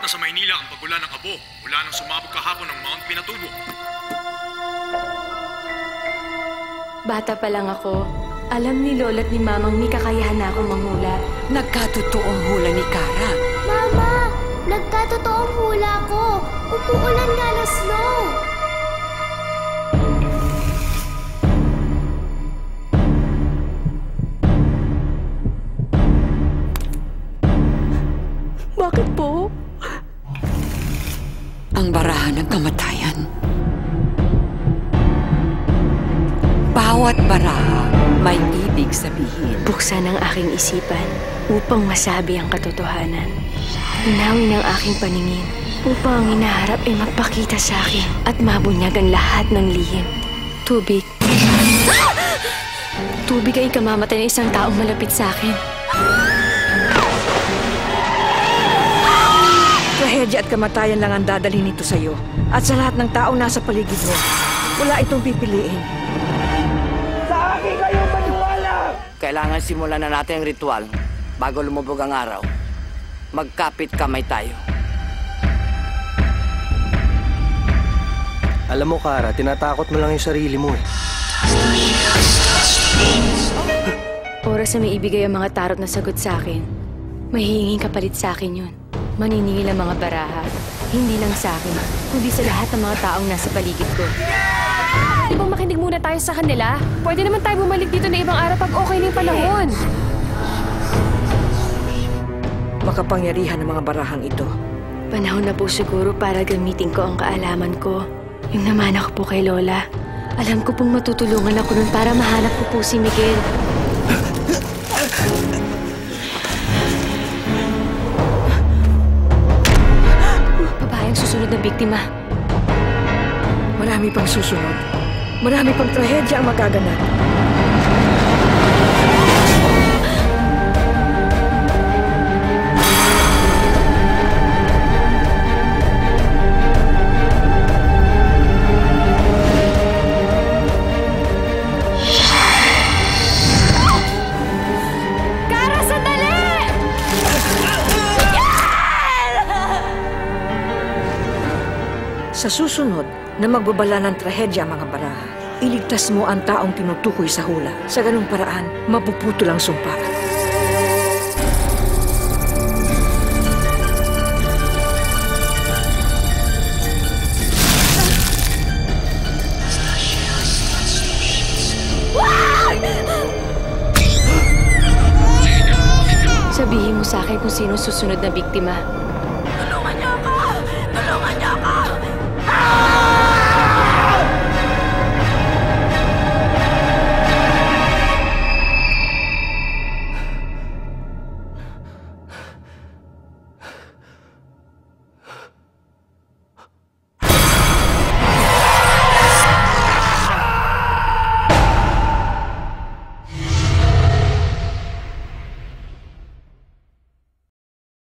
na sa Maynila ang pagulan ng abo mula nang sumabog kahapon ng Mount Pinatubo. Bata pa lang ako, alam ni Lola at ni Mamang may kakayahan na akong manghula. Nagkatotoong hula ni Kara. Mama! Nagkatotoong hula ko! Umuulan nga na snow! Bakit po? Ang barahan ng kamatayan. Bawat baraha may ibig sabihin. Buksan ang aking isipan upang masabi ang katotohanan. Inawin ang aking paningin upang ang hinaharap ay magpakita sa akin at mabunyag ang lahat ng lihim. Tubig. Tubig ay kamamatay ng isang taong malapit sa akin. Trahedya at kamatayan lang ang dadalhin nito sa'yo. At sa lahat ng taong nasa paligid mo, wala itong pipiliin. Sa akin kayo maniwala! Kailangan simulan na natin ang ritual bago lumubog ang araw. Magkapit kamay tayo. Alam mo, Kara, tinatakot mo lang yung sarili mo eh. Oras na may ibigay ang mga tarot na sagot sa akin, mahihinging kapalit sa akin yun. Maniningil ang mga baraha, hindi lang sa akin, kundi sa lahat ng mga taong nasa paligid ko. Di ba makinig muna tayo sa kanila? Pwede naman tayo bumalik dito na ibang araw pag okay na yung panahon. Makapangyarihan ng mga barahang ito. Panahon na po siguro para gamitin ko ang kaalaman ko. Yung namana ko po kay Lola. Alam ko pong matutulungan ako nun para mahanap ko po si Miguel. Babaeng susunod na biktima. Marami pang susunod. Marami pang trahedya ang magaganap. Sa susunod na magbabala ng trahedya ang mga baraha, iligtas mo ang taong tinutukoy sa hula. Sa ganung paraan, mapuputol ang sumpa. Sabihin mo sa akin kung sino susunod na biktima.